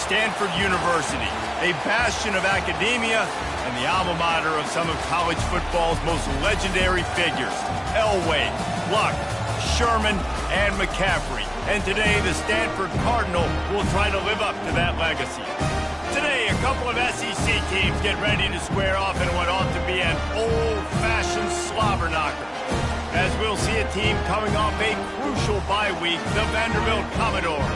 Stanford University, a bastion of academia and the alma mater of some of college football's most legendary figures, Elway, Luck, Sherman, and McCaffrey. And today, the Stanford Cardinal will try to live up to that legacy. Today, a couple of SEC teams get ready to square off in what ought to be an old-fashioned slobber knocker. As we'll see a team coming off a crucial bye week, the Vanderbilt Commodores,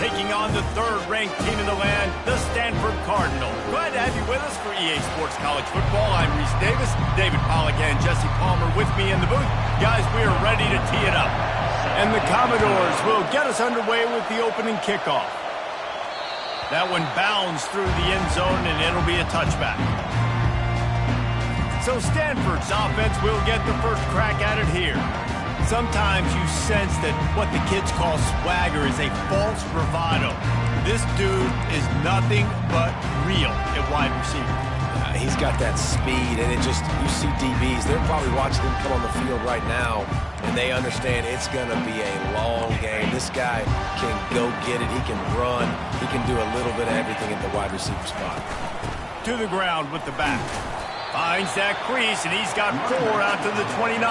taking on the third-ranked team in the land, the Stanford Cardinal. Glad to have you with us for EA Sports College Football. I'm Reese Davis, David Pollack and Jesse Palmer with me in the booth. Guys, we are ready to tee it up. And the Commodores will get us underway with the opening kickoff. That one bounds through the end zone, and it'll be a touchback. So Stanford's offense will get the first crack at it here. Sometimes you sense that what the kids call swagger is a false bravado. This dude is nothing but real at wide receiver. He's got that speed, and you see DBs, they're probably watching him come on the field right now, and they understand it's going to be a long game. This guy can go get it. He can run. He can do a little bit of everything at the wide receiver spot. To the ground with the back. Finds that crease, and he's got 4 out to the 29.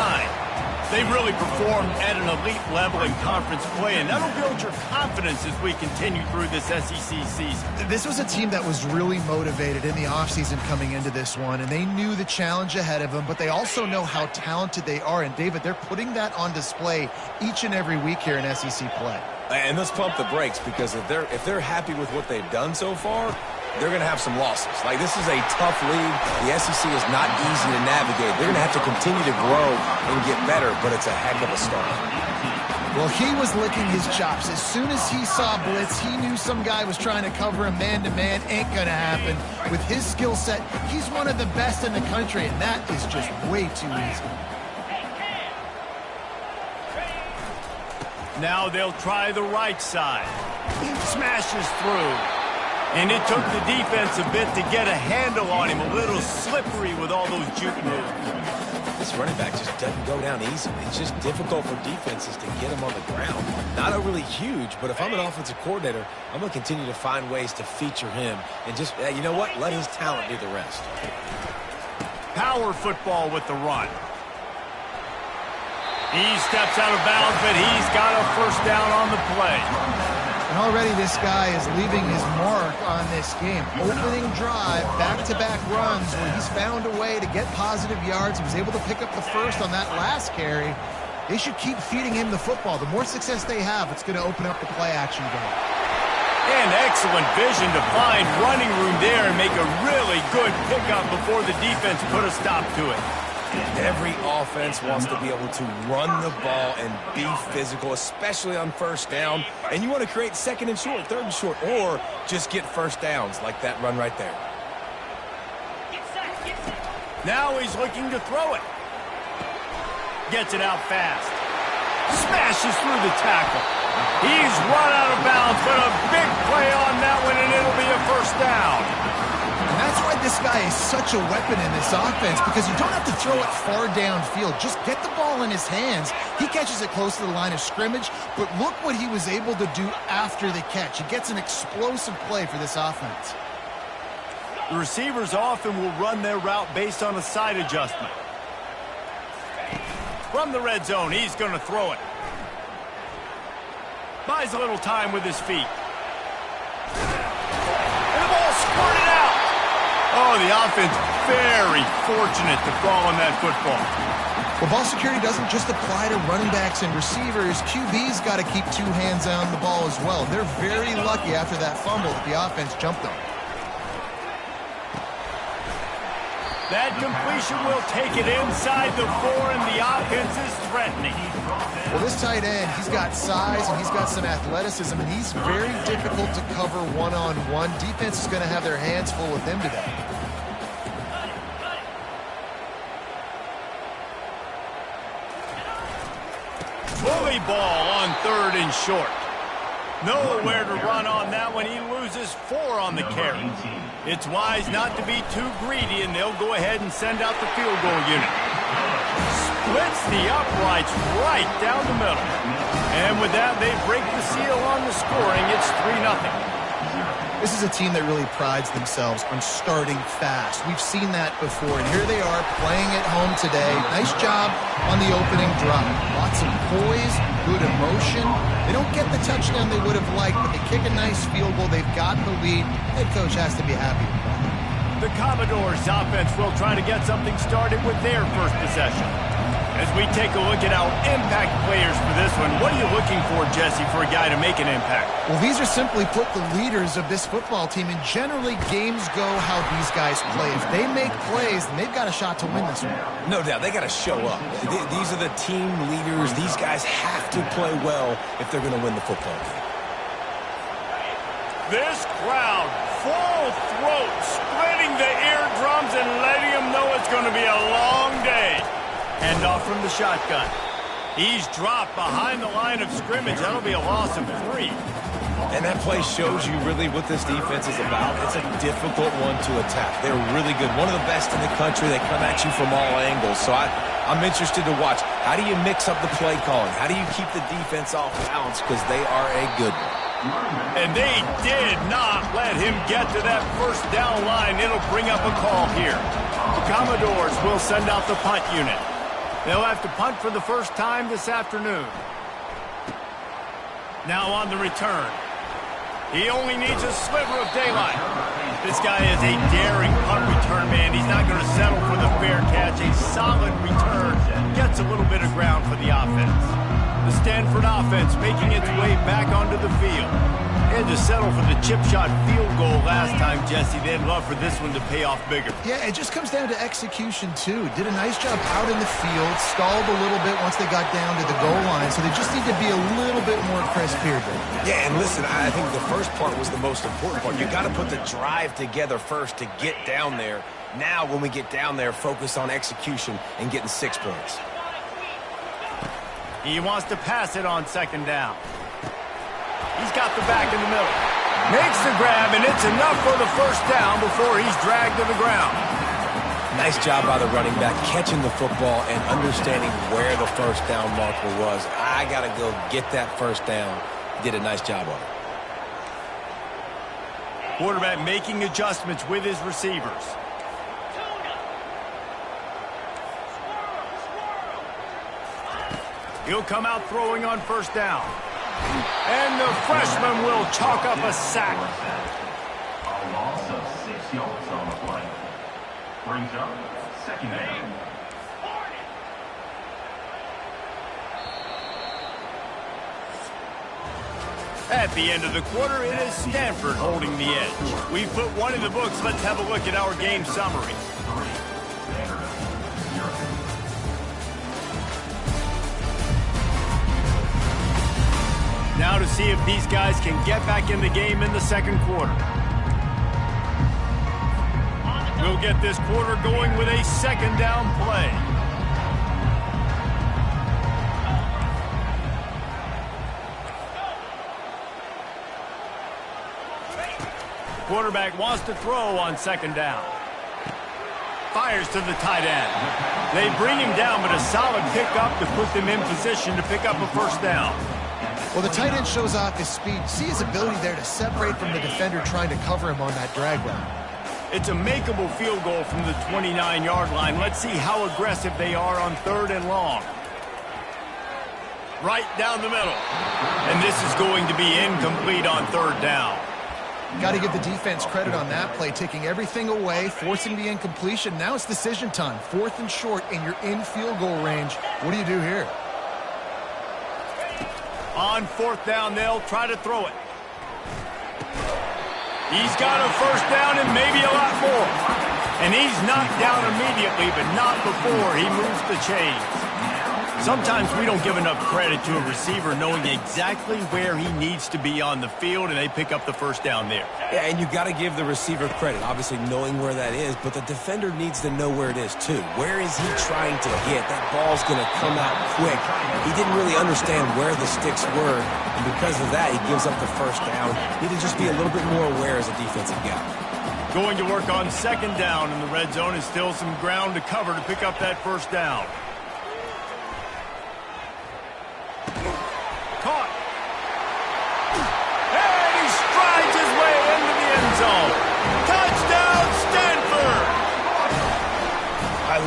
They really performed at an elite level in conference play, and that'll build your confidence as we continue through this SEC season. This was a team that was really motivated in the offseason coming into this one, and they knew the challenge ahead of them, but they also know how talented they are. And, David, they're putting that on display each and every week here in SEC play. And let's pump the brakes, because if they're happy with what they've done so far, they're going to have some losses. Like, this is a tough league. The SEC is not easy to navigate. They're going to have to continue to grow and get better, but it's a heck of a start. Well, he was licking his chops. As soon as he saw blitz, he knew some guy was trying to cover him man-to-man. Ain't going to happen. With his skill set, he's one of the best in the country, and that is just way too easy. Now they'll try the right side. Smashes through. And it took the defense a bit to get a handle on him. A little slippery with all those juke moves. This running back just doesn't go down easily. It's just difficult for defenses to get him on the ground. Not overly huge, but if I'm an offensive coordinator, I'm going to continue to find ways to feature him. And just, you know what? Let his talent do the rest. Power football with the run. He steps out of bounds, but he's got a first down on the play. And already this guy is leaving his mark on this game. Opening drive, back-to-back runs where he's found a way to get positive yards. He was able to pick up the first on that last carry. They should keep feeding him the football. The more success they have, it's going to open up the play-action game. And excellent vision to find running room there and make a really good pickup before the defense put a stop to it. Every offense wants to be able to run the ball and be physical, especially on first down. And you want to create second and short, third and short, or just get first downs like that run right there. Now he's looking to throw it. Gets it out fast. Smashes through the tackle. He's run out of bounds, but a big play on that one, and it'll be a first down. And that's why this guy is such a weapon in this offense, because you don't have to throw it far downfield. Just get the ball in his hands. He catches it close to the line of scrimmage, but look what he was able to do after the catch. He gets an explosive play for this offense. The receivers often will run their route based on a side adjustment. From the red zone, he's going to throw it. Buys a little time with his feet. And the ball squirted out. Oh, the offense very fortunate to fall on that football. Well, ball security doesn't just apply to running backs and receivers. QB's got to keep 2 hands on the ball as well. They're very lucky after that fumble that the offense jumped on. That completion will take it inside the 4, and the offense is threatening. Well, this tight end, he's got size and he's got some athleticism, and he's very difficult to cover one-on-one. Defense is going to have their hands full with him today. Bully ball on 3rd and short. Nowhere to run on that one. He loses 4 on the carry. It's wise not to be too greedy, and they'll go ahead and send out the field goal unit. Splits the uprights right down the middle. And with that, they break the seal on the scoring. It's 3-0. This is a team that really prides themselves on starting fast. We've seen that before, and here they are playing at home today. Nice job on the opening drive. Lots of poise, good emotion. They don't get the touchdown they would have liked, but they kick a nice field goal. They've got the lead. Head coach has to be happy with that. The Commodores offense will try to get something started with their first possession. As we take a look at our impact players for this one, what are you looking for, Jesse, for a guy to make an impact? Well, these are simply put the leaders of this football team, and generally games go how these guys play. If they make plays, then they've got a shot to win this one. No doubt, they got to show up. These are the team leaders. These guys have to play well if they're going to win the football game. This crowd, full throat, splitting the eardrums and letting them know it's going to be a long day. Hand off from the shotgun. He's dropped behind the line of scrimmage. That'll be a loss of 3. And that play shows you really what this defense is about. It's a difficult one to attack. They're really good. One of the best in the country. They come at you from all angles. So I'm interested to watch. How do you mix up the play calling? How do you keep the defense off balance? Because they are a good one. And they did not let him get to that first down line. It'll bring up a call here. The Commodores will send out the punt unit. They'll have to punt for the first time this afternoon. Now on the return. He only needs a sliver of daylight. This guy is a daring punt return man. He's not going to settle for the fair catch. A solid return gets a little bit of ground for the offense. The Stanford offense making its way back onto the field. Had to settle for the chip shot field goal last time, Jesse. They'd love for this one to pay off bigger. Yeah, it just comes down to execution, too. Did a nice job out in the field, stalled a little bit once they got down to the goal line, so they just need to be a little bit more crisp here. Yeah, and listen, I think the first part was the most important part. You got to put the drive together first to get down there. Now, when we get down there, focus on execution and getting 6 points. He wants to pass it on second down. He's got the back in the middle. Makes the grab, and it's enough for the first down before he's dragged to the ground. Nice job by the running back, catching the football and understanding where the first down marker was. I got to go get that first down. Did a nice job of it. Quarterback making adjustments with his receivers. He'll come out throwing on first down. And the freshman will chalk up a sack. A loss of 6 yards on the play. Brings up second down. At the end of the quarter, it is Stanford holding the edge. We put one in the books. Let's have a look at our game summary. Now to see if these guys can get back in the game in the second quarter. We'll get this quarter going with a second down play. Quarterback wants to throw on second down. Fires to the tight end. They bring him down, but a solid pickup to put them in position to pick up a first down. Well, the tight end shows off his speed. See his ability there to separate from the defender trying to cover him on that drag route. It's a makeable field goal from the 29-yard line. Let's see how aggressive they are on third and long. Right down the middle. And this is going to be incomplete on third down. Got to give the defense credit on that play, taking everything away, forcing the incompletion. Now it's decision time. 4th and short, and you're in field goal range. What do you do here? On 4th down, they'll try to throw it. He's got a first down and maybe a lot more. And he's knocked down immediately, but not before he moves the chains. Sometimes we don't give enough credit to a receiver knowing exactly where he needs to be on the field, and they pick up the first down there. Yeah, and you got to give the receiver credit, obviously knowing where that is, but the defender needs to know where it is too. Where is he trying to hit? That ball's going to come out quick. He didn't really understand where the sticks were, and because of that, he gives up the first down. Need to just be a little bit more aware as a defensive guy. Going to work on second down in the red zone is still some ground to cover to pick up that first down. Caught. And he strides his way into the end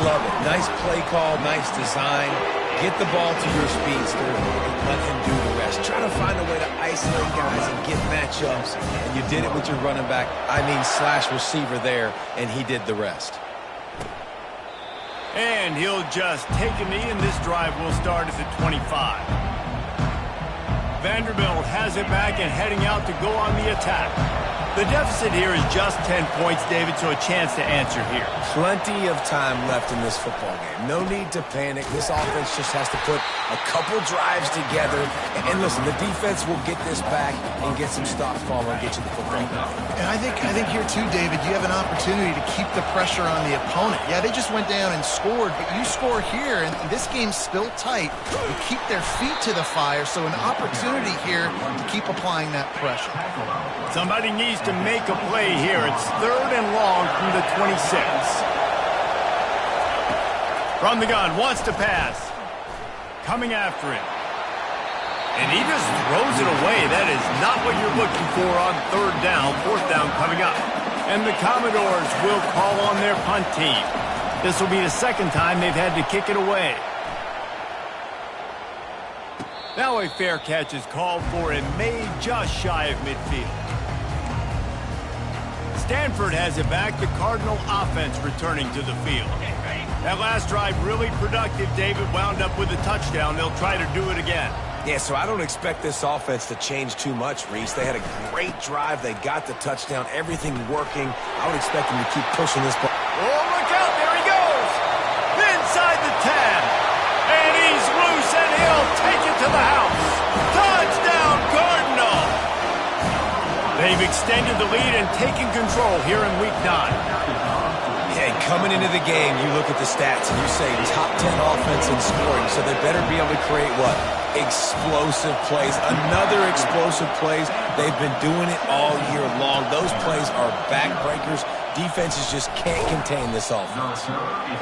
love it. Nice play call, nice design. Get the ball to your speedster and let him do the rest. Try to find a way to isolate guys and get matchups, and you did it with your running back, slash receiver there, and he did the rest. And he'll just take a knee, and this drive will start at the 25. Vanderbilt has it back and heading out to go on the attack. The deficit here is just 10 points, David, so a chance to answer here. Plenty of time left in this football game. No need to panic. This offense just has to put a couple drives together. And listen, the defense will get this back and get some stops following and get you the football game. And I think here too, David, you have an opportunity to keep the pressure on the opponent. Yeah, they just went down and scored, but you score here, and this game's still tight. You keep their feet to the fire, so an opportunity here to keep applying that pressure. Somebody needs to make a play here. It's 3rd and long from the 26. From the gun, wants to pass. Coming after it. And he just throws it away. That is not what you're looking for on 3rd down. 4th down coming up. And the Commodores will call on their punt team. This will be the 2nd time they've had to kick it away. Now a fair catch is called for and made just shy of midfield. Stanford has it back. The Cardinal offense returning to the field. That last drive really productive. David wound up with a touchdown. They'll try to do it again. Yeah, so I don't expect this offense to change too much, Reese. They had a great drive. They got the touchdown. Everything working. I would expect them to keep pushing this ball. Oh, look out. There he goes. Inside the 10. And he's loose, and he'll take it to the house. Touchdown, Cardinal. They've extended the lead and taken control here in Week 9. Hey, coming into the game, you look at the stats and you say top 10 offense in scoring, so they better be able to create what? Explosive plays. Another explosive plays. They've been doing it all year long. Those plays are backbreakers. Defenses just can't contain this offense.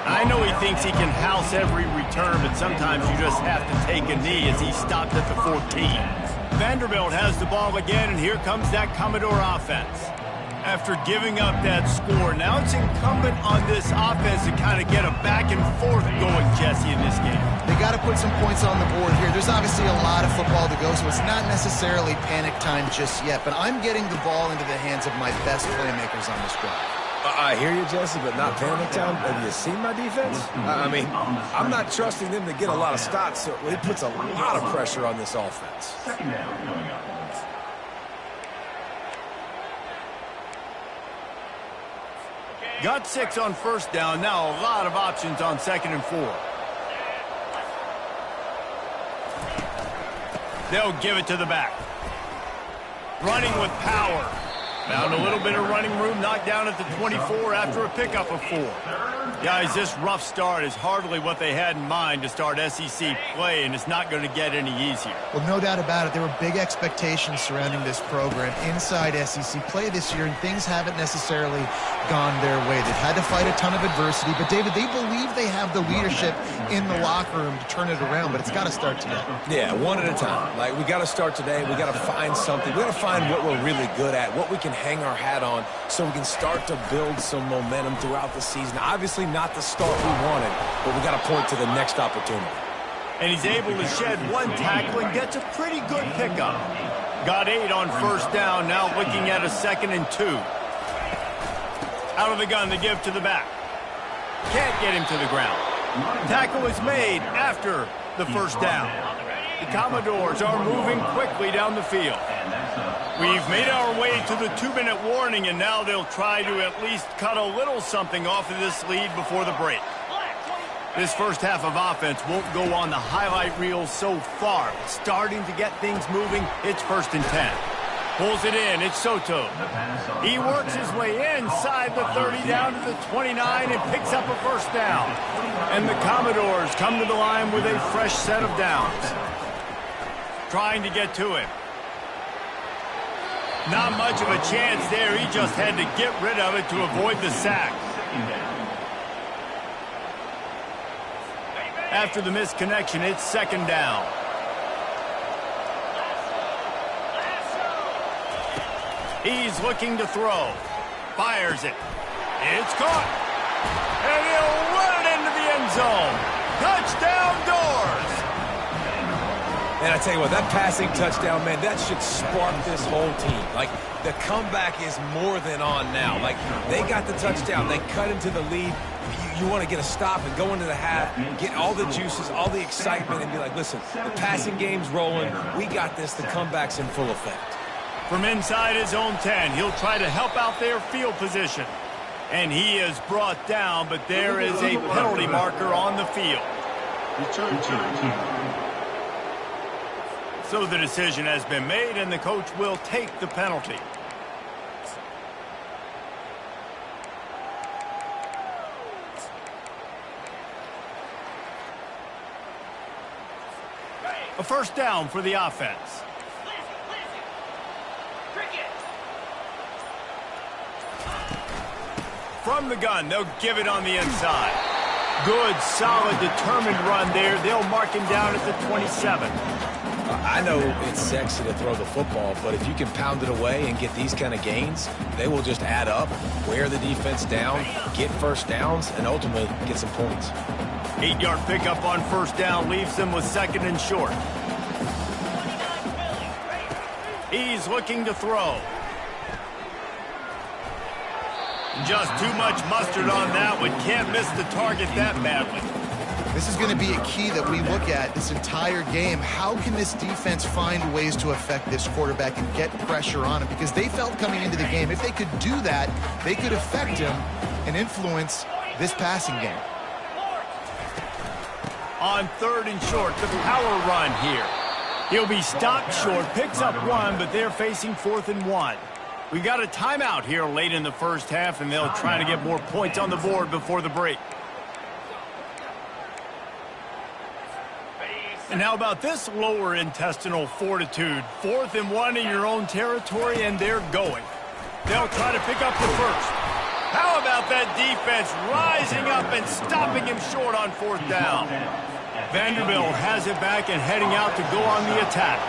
I know he thinks he can house every return, but sometimes you just have to take a knee as he stopped at the 14. Vanderbilt has the ball again, and here comes that Commodore offense. After giving up that score, now it's incumbent on this offense to kind of get a back and forth going, Jesse, in this game. They got to put some points on the board here. There's obviously a lot of football to go, so it's not necessarily panic time just yet, but I'm getting the ball into the hands of my best playmakers on this drive. I hear you, Jesse, but not panic time. Have you seen my defense? I mean, I'm not trusting them to get a lot of stops, so it puts a lot of pressure on this offense. 2nd down coming up. Got 6 on 1st down. Now a lot of options on 2nd and 4. They'll give it to the back. Running with power. Found a little bit of running room, knocked down at the 24 after a pickup of 4. Guys, this rough start is hardly what they had in mind to start SEC play, and it's not going to get any easier. Well, no doubt about it. There were big expectations surrounding this program inside SEC play this year, and things haven't necessarily gone their way. They've had to fight a ton of adversity, but, David, they believe they have the leadership in the locker room to turn it around, but it's got to start today. Yeah, one at a time. Like, we got to start today. We got to find something. We got to find what we're really good at, what we can hang our hat on, so we can start to build some momentum throughout the season. Obviously not the start we wanted, but we got to point to the next opportunity. And he's able to shed one tackle and gets a pretty good pickup. Got 8 on 1st down, now looking at a 2nd and 2. Out of the gun, the give to the back. Can't get him to the ground. Tackle is made after the 1st down. The Commodores are moving quickly down the field. We've made our way to the 2-minute warning, and now they'll try to at least cut a little something off of this lead before the break. This first half of offense won't go on the highlight reel so far. Starting to get things moving, it's 1st and 10. Pulls it in, it's Soto. He works his way inside the 30 down to the 29 and picks up a 1st down. And the Commodores come to the line with a fresh set of downs. Trying to get to him. Not much of a chance there. He just had to get rid of it to avoid the sack. After the misconnection, it's 2nd down. He's looking to throw. Fires it. It's caught. And he'll run it into the zone. Touchdown doors. And I tell you what, that passing touchdown, man, that should spark this whole team. Like, the comeback is more than on now. Like, they got the touchdown. They cut into the lead. You want to get a stop and go into the half, get all the juices, all the excitement, and be like, listen, the passing game's rolling. We got this. The comeback's in full effect. From inside his own 10, he'll try to help out their field position. And he is brought down, but there is a penalty marker on the field. So the decision has been made, and the coach will take the penalty. A first down for the offense. From the gun, they'll give it on the inside. Good, solid, determined run there. They'll mark him down at the 27. I know it's sexy to throw the football, but if you can pound it away and get these kind of gains, they will just add up, wear the defense down, get first downs, and ultimately get some points. 8-yard pickup on first down leaves them with second and short. He's looking to throw. Just too much mustard on that one. Can't miss the target that badly. This is going to be a key that we look at this entire game. How can this defense find ways to affect this quarterback and get pressure on him? Because they felt coming into the game, if they could do that, they could affect him and influence this passing game. On third and short, the power run here. He'll be stopped short, picks up one, but they're facing 4th and 1. We got a timeout here late in the first half, and they'll try to get more points on the board before the break. And how about this lower intestinal fortitude? 4th and 1 in your own territory, and they're going. They'll try to pick up the first. How about that defense rising up and stopping him short on 4th down? Vanderbilt has it back and heading out to go on the attack.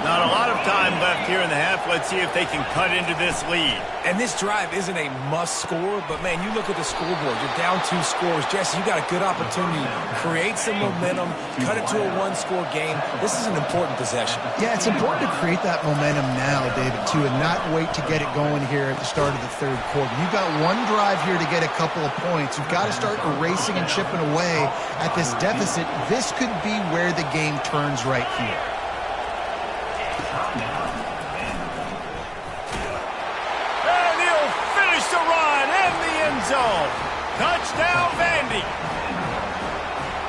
Not a lot of time left here in the half. Let's see if they can cut into this lead. And this drive isn't a must score, but, man, you look at the scoreboard. You're down 2 scores. Jesse, you got a good opportunity. Create some momentum. Cut it to a 1-score game. This is an important possession. Yeah, it's important to create that momentum now, David, too, and not wait to get it going here at the start of the third quarter. You've got one drive here to get a couple of points. You've got to start erasing and chipping away at this deficit. This could be where the game turns right here. And he'll finish the run in the end zone. Touchdown, Vandy.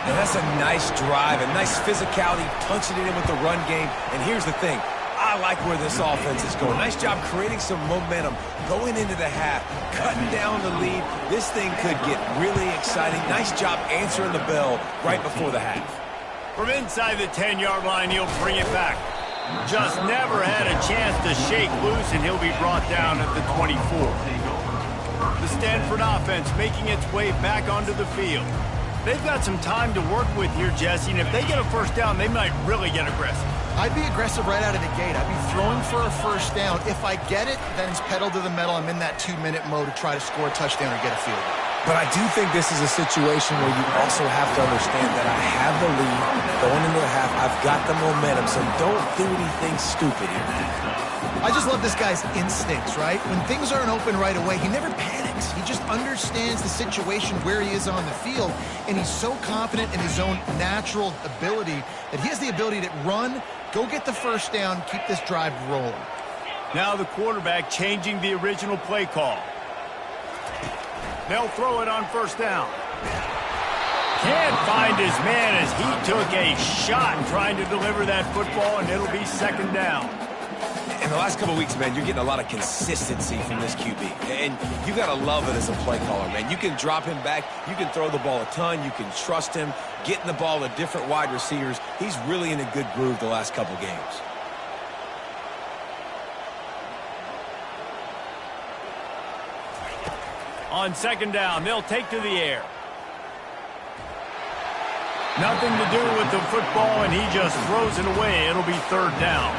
And that's a nice drive, a nice physicality, punching it in with the run game. And here's the thing. I like where this offense is going. Nice job creating some momentum, going into the half, cutting down the lead. This thing could get really exciting. Nice job answering the bell right before the half. From inside the 10-yard line, he'll bring it back. Just never had a chance to shake loose, and he'll be brought down at the 24. The Stanford offense making its way back onto the field. They've got some time to work with here, Jesse, and if they get a first down, they might really get aggressive. I'd be aggressive right out of the gate. I'd be throwing for a first down. If I get it, then it's pedal to the metal. I'm in that 2-minute mode to try to score a touchdown or get a field goal. But I do think this is a situation where you also have to understand that I have the lead going into the half. I've got the momentum, so don't do anything stupid here. I just love this guy's instincts, right? When things aren't open right away, he never panics. He just understands the situation where he is on the field, and he's so confident in his own natural ability that he has the ability to run, go get the first down, keep this drive rolling. Now the quarterback changing the original play call. They'll throw it on first down. Can't find his man as he took a shot trying to deliver that football, and it'll be second down. In the last couple of weeks, man, you're getting a lot of consistency from this QB. And you got to love it as a play caller, man. You can drop him back. You can throw the ball a ton. You can trust him, getting the ball to different wide receivers. He's really in a good groove the last couple games. On second down, they'll take to the air. Nothing to do with the football, and he just throws it away. It'll be third down.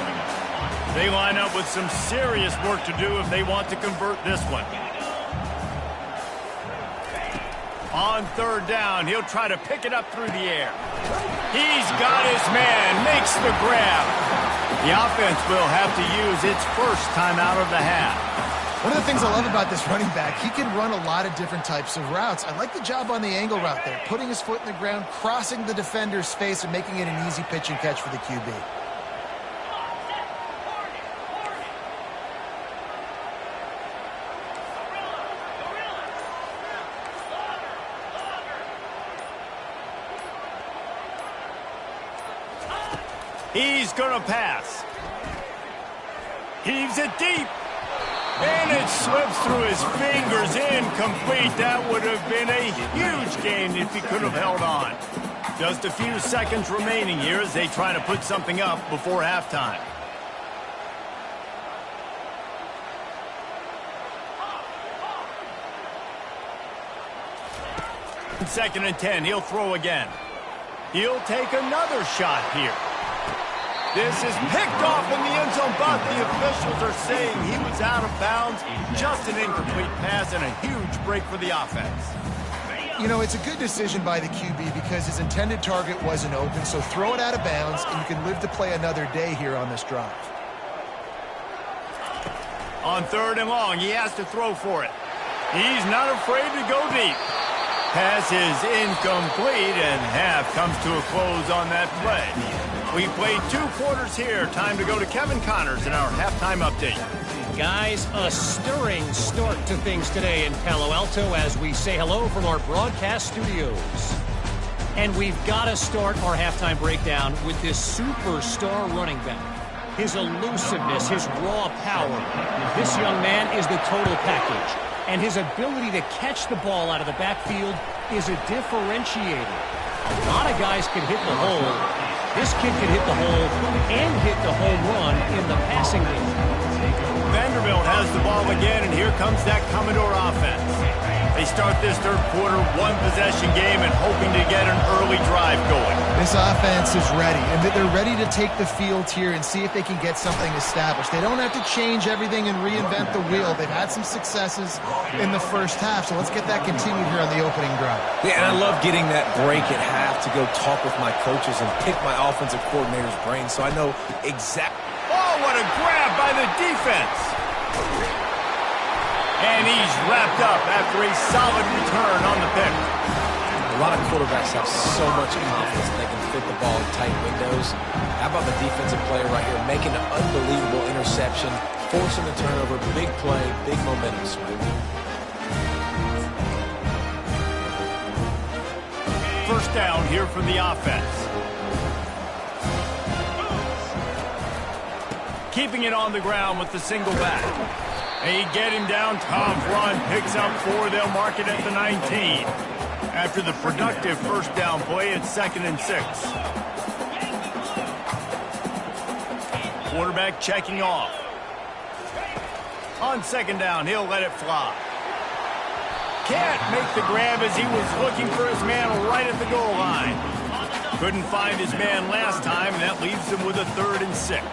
They line up with some serious work to do if they want to convert this one. On third down, he'll try to pick it up through the air. He's got his man, makes the grab. The offense will have to use its first timeout of the half. One of the things I love about this running back, he can run a lot of different types of routes. I like the job on the angle route there, putting his foot in the ground, crossing the defender's face, and making it an easy pitch and catch for the QB. He's going to pass. Heaves it deep. And it slips through his fingers, incomplete. That would have been a huge gain if he could have held on. Just a few seconds remaining here as they try to put something up before halftime. Second and 10, he'll throw again. He'll take another shot here. This is picked off in the end zone, but the officials are saying he was out of bounds. Just an incomplete pass and a huge break for the offense. You know, it's a good decision by the QB because his intended target wasn't open, so throw it out of bounds, and you can live to play another day here on this drive. On third and long, he has to throw for it. He's not afraid to go deep. Pass is incomplete, and half comes to a close on that play. We played 2 quarters here. Time to go to Kevin Connors in our halftime update. Guys, a stirring start to things today in Palo Alto as we say hello from our broadcast studios. And we've got to start our halftime breakdown with this superstar running back. His elusiveness, his raw power. This young man is the total package. And his ability to catch the ball out of the backfield is a differentiator. A lot of guys can hit the hole. This kid can hit the hole and hit the home run in the passing game. Vanderbilt has the ball again, and here comes that Commodore offense. They start this third quarter, 1-possession game, and hoping to get an early drive going. This offense is ready, and they're ready to take the field here and see if they can get something established. They don't have to change everything and reinvent the wheel. They've had some successes in the first half, so let's get that continued here on the opening drive. Yeah, and I love getting that break at half to go talk with my coaches and pick my offensive coordinator's brain so I know exactly. Oh, what a grab by the defense. And he's wrapped up after a solid return on the pick. A lot of quarterbacks have so much confidence they can fit the ball in tight windows. How about the defensive player right here making an unbelievable interception, forcing the turnover, big play, big momentum swing. First down here from the offense. Keeping it on the ground with the single back. They get him down, tough run, picks up 4, they'll mark it at the 19. After the productive first down play, it's 2nd and 6. Quarterback checking off. On 2nd down, he'll let it fly. Can't make the grab as he was looking for his man right at the goal line. Couldn't find his man last time, and that leaves him with a 3rd and 6.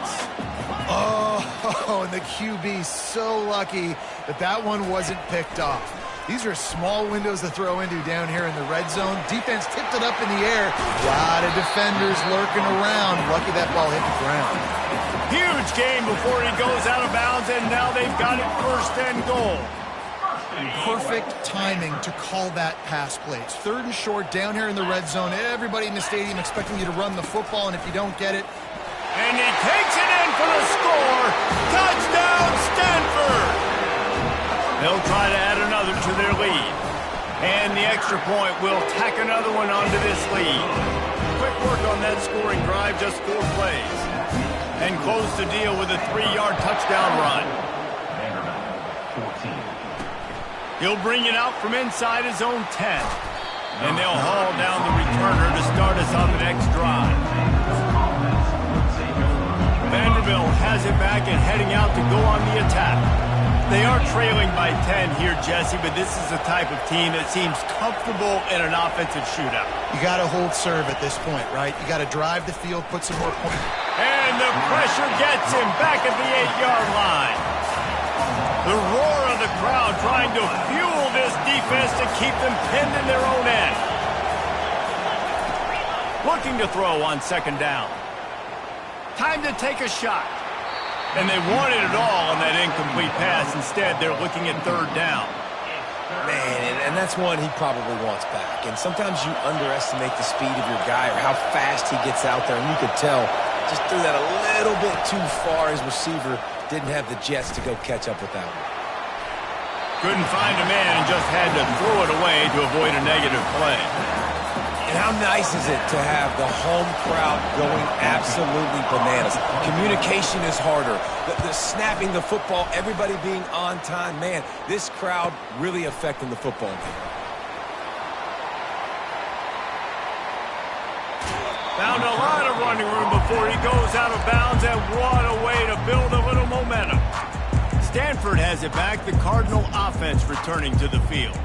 Oh, and the QB so lucky that that one wasn't picked off. These are small windows to throw into down here in the red zone. Defense tipped it up in the air. A lot of defenders lurking around. Lucky that ball hit the ground. Huge gain before he goes out of bounds, and now they've got it 1st and goal. Perfect timing to call that pass play. It's 3rd and short down here in the red zone. Everybody in the stadium expecting you to run the football, and if you don't get it, and he takes it in for the score. Touchdown, Stanford! They'll try to add another to their lead. And the extra point will tack another one onto this lead. Quick work on that scoring drive, just 4 plays. And close the deal with a 3-yard touchdown run. He'll bring it out from inside his own 10. And they'll haul down the returner to start us on the next drive. Vanderbilt has it back and heading out to go on the attack. They are trailing by 10 here, Jesse, but this is the type of team that seems comfortable in an offensive shootout. You got to hold serve at this point, right? You got to drive the field, put some more points. And the pressure gets him back at the 8-yard line. The roar of the crowd trying to fuel this defense to keep them pinned in their own end. Looking to throw on second down. Time to take a shot. And they wanted it all on that incomplete pass. Instead, they're looking at third down. Man, and that's one he probably wants back. And sometimes you underestimate the speed of your guy or how fast he gets out there. And you could tell just threw that a little bit too far. His receiver didn't have the jets to go catch up with that one. Couldn't find a man and just had to throw it away to avoid a negative play. And how nice is it to have the home crowd going absolutely bananas? Communication is harder. The snapping the football, everybody being on time. Man, this crowd really affecting the football game. Found a lot of running room before he goes out of bounds, and what a way to build a little momentum. Stanford has it back, the Cardinal offense returning to the field.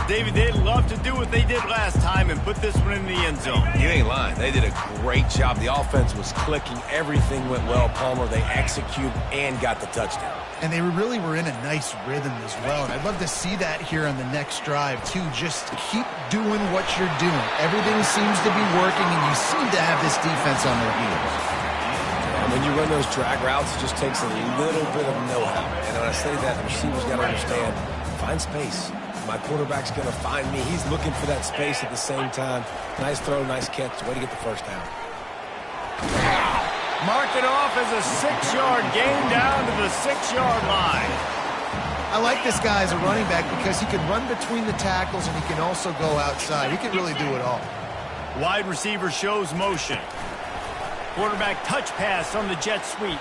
David, they'd love to do what they did last time and put this one in the end zone. You ain't lying. They did a great job. The offense was clicking. Everything went well, Palmer. They executed and got the touchdown. And they really were in a nice rhythm as well. And I'd love to see that here on the next drive, too. Just keep doing what you're doing. Everything seems to be working, and you seem to have this defense on their heels. And when you run those drag routes, it just takes a little bit of know-how. And when I say that, the receivers got to understand, find space. My quarterback's going to find me. He's looking for that space at the same time. Nice throw, nice catch. Way to get the first down. Mark it off as a 6-yard gain down to the 6-yard line. I like this guy as a running back because he can run between the tackles and he can also go outside. He can really do it all. Wide receiver shows motion. Quarterback touch pass on the jet sweep.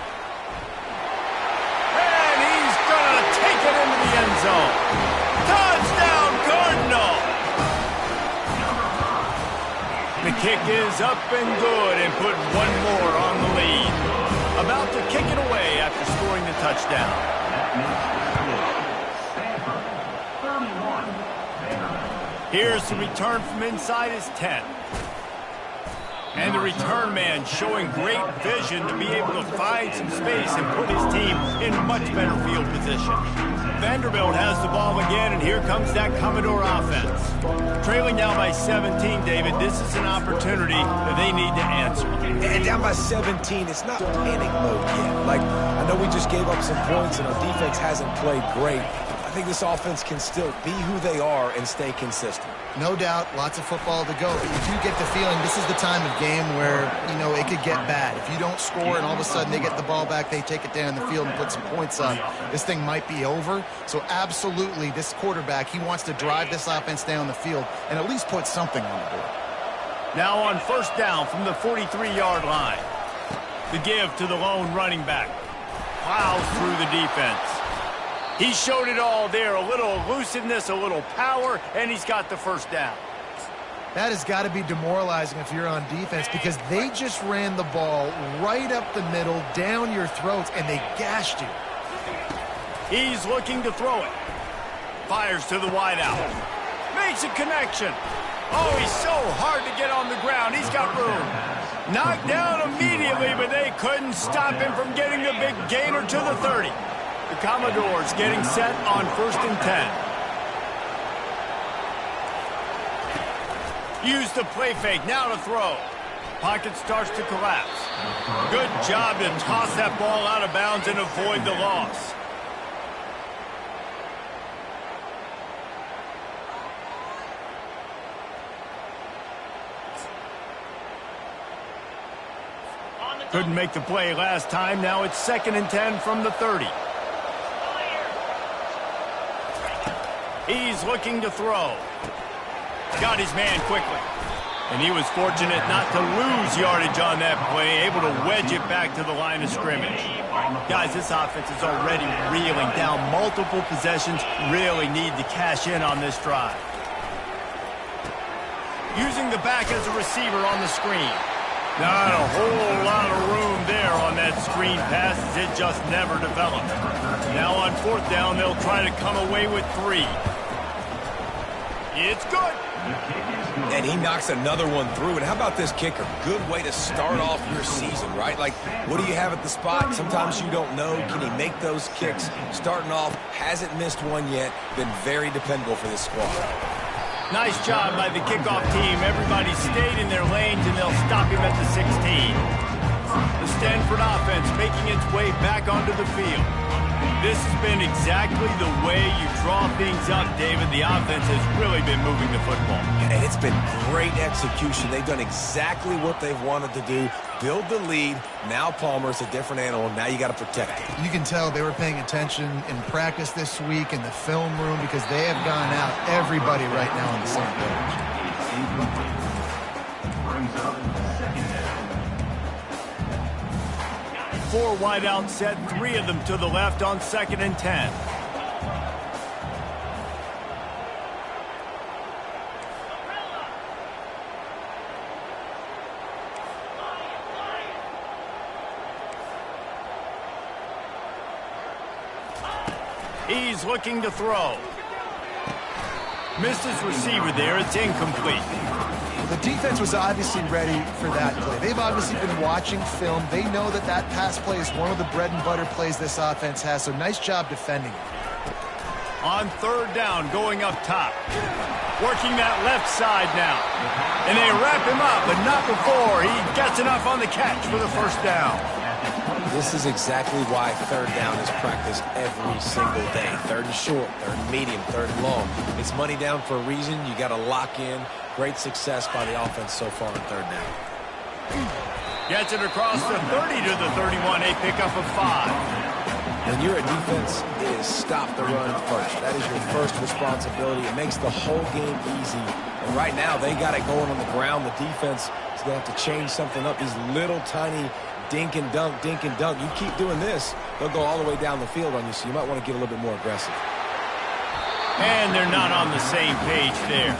And he's going to take it into the end zone. Touchdown, Cardinal! The kick is up and good and put one more on the lead. About to kick it away after scoring the touchdown. Here's the return from inside his 10. And the return man showing great vision to be able to find some space and put his team in much better field position. Vanderbilt has the ball again, and here comes that Commodore offense. Trailing down by 17, David, this is an opportunity that they need to answer. And down by 17, it's not panic mode yet. Like, I know we just gave up some points, and our defense hasn't played great. I think this offense can still be who they are and stay consistent. No doubt, lots of football to go, but you do get the feeling this is the time of game where, you know, it could get bad. If you don't score and all of a sudden they get the ball back, they take it down the field and put some points on, this thing might be over. So absolutely, this quarterback, he wants to drive this offense down the field and at least put something on the board. Now on first down from the 43-yard line. The give to the lone running back. Plows through the defense. He showed it all there, a little elusiveness, a little power, and he's got the first down. That has got to be demoralizing if you're on defense because they just ran the ball right up the middle, down your throats, and they gashed you. He's looking to throw it. Fires to the wideout. Makes a connection. Oh, he's so hard to get on the ground. He's got room. Knocked down immediately, but they couldn't stop him from getting the big gainer to the 30. The Commodores getting set on 1st and 10. Use the play fake, now to throw. Pocket starts to collapse. Good job to toss that ball out of bounds and avoid the loss. Couldn't make the play last time, now it's 2nd and 10 from the 30. He's looking to throw. Got his man quickly. And he was fortunate not to lose yardage on that play, able to wedge it back to the line of scrimmage. Guys, this offense is already reeling down multiple possessions, really need to cash in on this drive. Using the back as a receiver on the screen. Not a whole lot of room there on that screen pass as it just never developed. Now on 4th down, they'll try to come away with 3. It's good. And he knocks another one through. And how about this kicker? Good way to start off your season, right? Like, what do you have at the spot? Sometimes you don't know. Can he make those kicks? Starting off, hasn't missed one yet. Been very dependable for this squad. Nice job by the kickoff team. Everybody stayed in their lanes, and they'll stop him at the 16. The Stanford offense making its way back onto the field. This has been exactly the way you draw things up, David. The offense has really been moving the football. And it's been great execution. They've done exactly what they've wanted to do. Build the lead. Now Palmer's a different animal. Now you got to protect it. You can tell they were paying attention in practice this week in the film room because they have gone out everybody right now on the same page. Brings up second down. 4 wide out set, 3 of them to the left on 2nd and 10. He's looking to throw. Missed his receiver there. It's incomplete. The defense was obviously ready for that play. They've obviously been watching film. They know that that pass play is one of the bread and butter plays this offense has, so nice job defending it. On 3rd down, going up top. Working that left side now. And they wrap him up, but not before he gets enough on the catch for the 1st down. This is exactly why 3rd down is practiced every single day. 3rd and short, 3rd and medium, 3rd and long. It's money down for a reason. You got to lock in. Great success by the offense so far on 3rd down. Gets it across the 30 to the 31, a pickup of 5. When you're a defense, it is stop the run first. That is your first responsibility. It makes the whole game easy. And right now, they got it going on the ground. The defense is going to have to change something up. These little tiny dink and dunk, dink and dunk. You keep doing this, they'll go all the way down the field on you, so you might want to get a little bit more aggressive. And they're not on the same page there.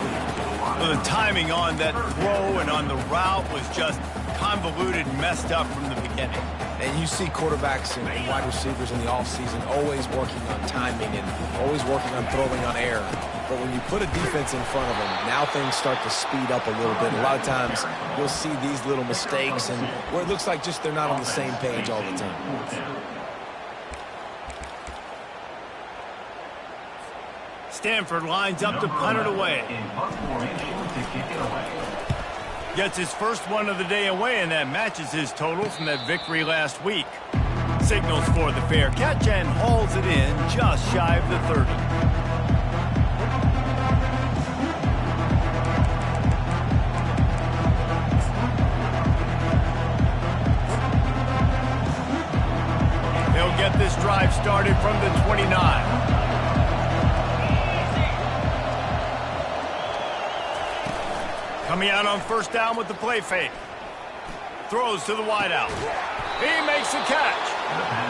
Well, the timing on that throw and on the route was just convoluted and messed up from the beginning. And you see quarterbacks and wide receivers in the offseason always working on timing and always working on throwing on air. But when you put a defense in front of them, now things start to speed up a little bit. A lot of times you'll see these little mistakes and where it looks like just they're not on the same page all the time. Stanford lines up to punt it away. In punt formation to kick it away. Gets his first one of the day away, and that matches his total from that victory last week. Signals for the fair catch and hauls it in just shy of the 30. They'll get this drive started from the 29. Coming out on 1st down with the play fake. Throws to the wideout. He makes the catch.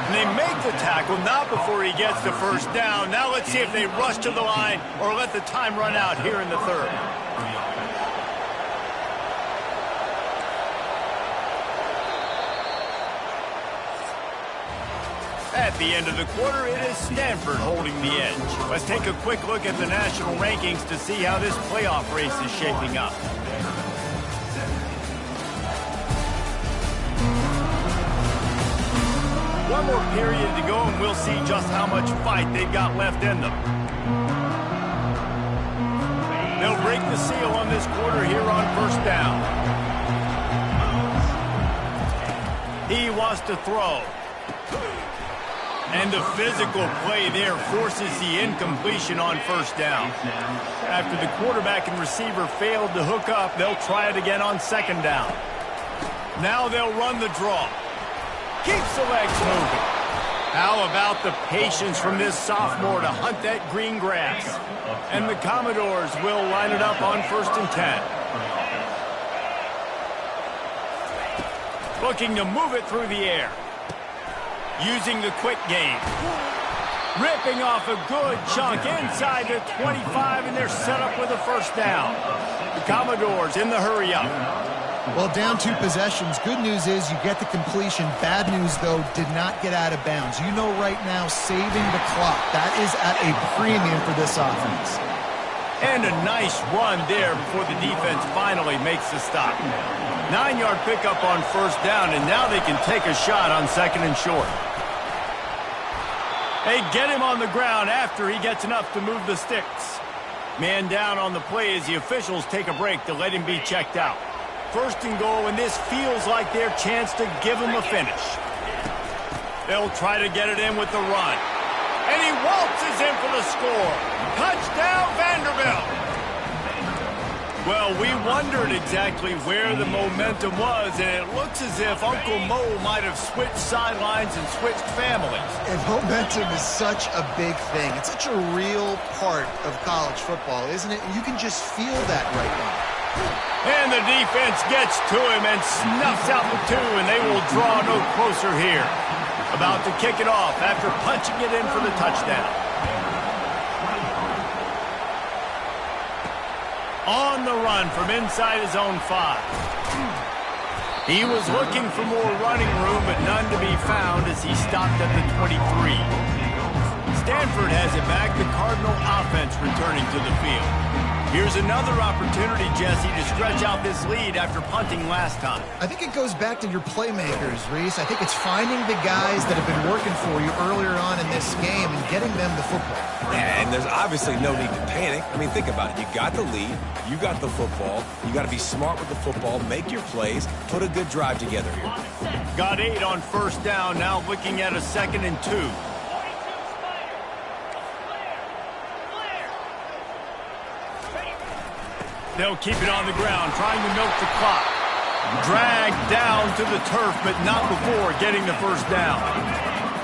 And they make the tackle, not before he gets the 1st down. Now let's see if they rush to the line or let the time run out here in the 3rd. At the end of the quarter, it is Stanford holding the edge. Let's take a quick look at the national rankings to see how this playoff race is shaping up. One more period to go, and we'll see just how much fight they've got left in them. They'll break the seal on this quarter here on 1st down. He wants to throw. And the physical play there forces the incompletion on 1st down. After the quarterback and receiver failed to hook up, they'll try it again on 2nd down. Now they'll run the draw. Keeps the legs moving. How about the patience from this sophomore to hunt that green grass? And the Commodores will line it up on 1st and 10. Looking to move it through the air. Using the quick game. Ripping off a good chunk inside the 25, and they're set up with a 1st down. The Commodores in the hurry-up. Well, down 2 possessions. Good news is you get the completion. Bad news, though, did not get out of bounds. You know right now, saving the clock. That is at a premium for this offense. And a nice run there before the defense finally makes the stop. 9-yard pickup on first down, and now they can take a shot on second and short. They get him on the ground after he gets enough to move the sticks. Man down on the play as the officials take a break to let him be checked out. First and goal, and this feels like their chance to give him a finish. They'll try to get it in with the run. And he waltzes in for the score. Touchdown, Vanderbilt. Well, we wondered exactly where the momentum was, and it looks as if Uncle Mo might have switched sidelines and switched families. And momentum is such a big thing. It's such a real part of college football, isn't it? You can just feel that right now. And the defense gets to him and snuffs out the 2, and they will draw no closer here. About to kick it off after punching it in for the touchdown. On the run from inside his own 5. He was looking for more running room, but none to be found as he stopped at the 23. Stanford has it back, the Cardinal offense returning to the field. Here's another opportunity, Jesse, to stretch out this lead after punting last time. I think it goes back to your playmakers, Reese. I think it's finding the guys that have been working for you earlier on in this game and getting them the football. Yeah, and there's obviously no need to panic. I mean, think about it. You got the lead. You got the football. You got to be smart with the football, make your plays, put a good drive together here. Got 8 on first down, now looking at a 2nd and 2. They'll keep it on the ground, trying to milk the clock. Dragged down to the turf, but not before getting the first down.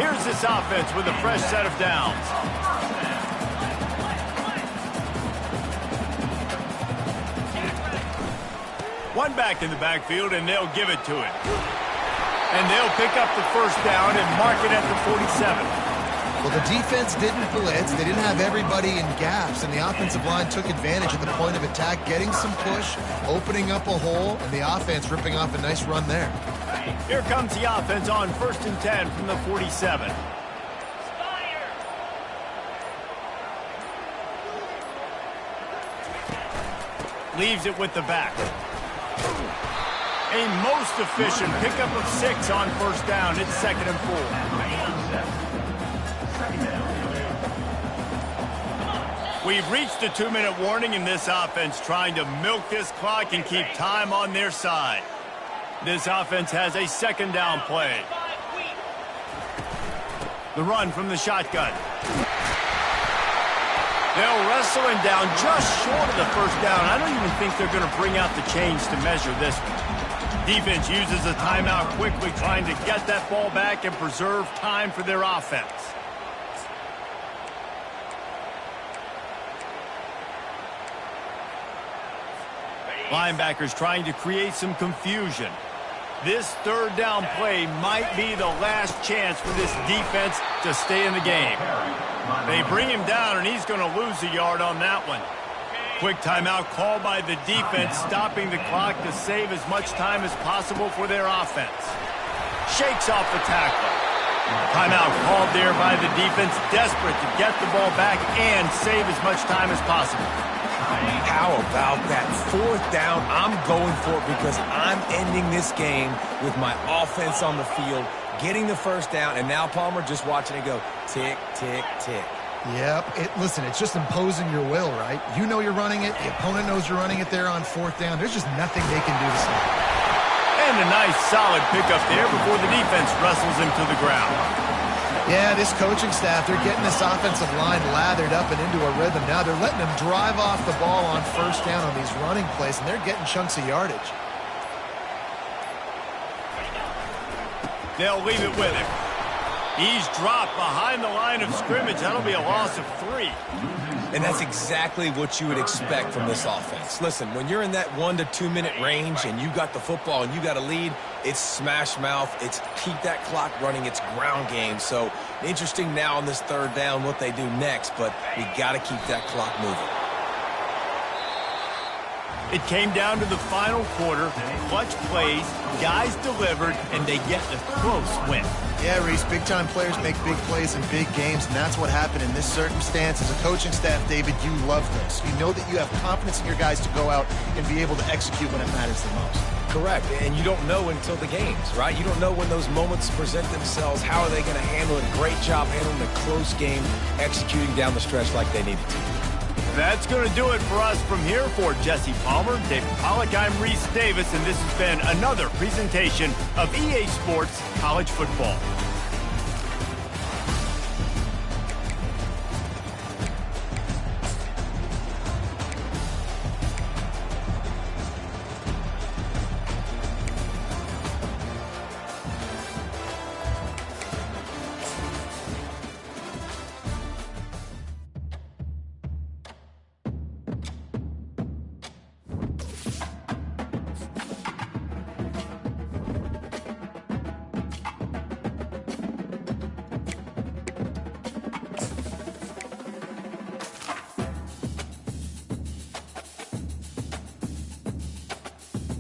Here's this offense with a fresh set of downs. One back in the backfield, and they'll give it to it. And they'll pick up the first down and mark it at the 47. Well, the defense didn't blitz. They didn't have everybody in gaps, and the offensive line took advantage at the point of attack, getting some push, opening up a hole, and the offense ripping off a nice run there. Here comes the offense on 1st and 10 from the 47. Leaves it with the back. A most efficient pickup of 6 on first down. It's 2nd and 4. We've reached the 2-minute warning in this offense, trying to milk this clock and keep time on their side. This offense has a 2nd down play. The run from the shotgun. They'll wrestle him down just short of the first down. I don't even think they're going to bring out the chains to measure this one. Defense uses a timeout quickly, trying to get that ball back and preserve time for their offense. Linebackers trying to create some confusion. This 3rd down play might be the last chance for this defense to stay in the game. They bring him down, and he's going to lose a yard on that one. Quick timeout called by the defense, stopping the clock to save as much time as possible for their offense. Shakes off the tackle. Timeout called there by the defense, desperate to get the ball back and save as much time as possible. How about that 4th down? I'm going for it because I'm ending this game with my offense on the field, getting the first down, and now Palmer just watching it go tick, tick, tick. Yep. Listen, it's just imposing your will, right? You know you're running it. The opponent knows you're running it there on 4th down. There's just nothing they can do to stop it. And a nice, solid pickup there before the defense wrestles him to the ground. Yeah, this coaching staff, they're getting this offensive line lathered up and into a rhythm. Now they're letting them drive off the ball on first down on these running plays, and they're getting chunks of yardage. They'll leave it with him. He's dropped behind the line of scrimmage. That'll be a loss of 3. And that's exactly what you would expect from this offense. Listen, when you're in that 1 to 2 minute range and you got the football and you got a lead, it's smash mouth, it's keep that clock running, it's ground game. So interesting now on this 3rd down what they do next, but we got to keep that clock moving. It came down to the final quarter, clutch plays, guys delivered, and they get a close win. Yeah, Reese, big-time players make big plays in big games, and that's what happened in this circumstance. As a coaching staff, David, you love this. You know that you have confidence in your guys to go out and be able to execute when it matters the most. Correct, and you don't know until the games, right? You don't know when those moments present themselves. How are they going to handle it? Great job handling a close game, executing down the stretch like they needed to. That's going to do it for us from here. For Jesse Palmer, David Pollack, I'm Reese Davis, and this has been another presentation of EA Sports College Football.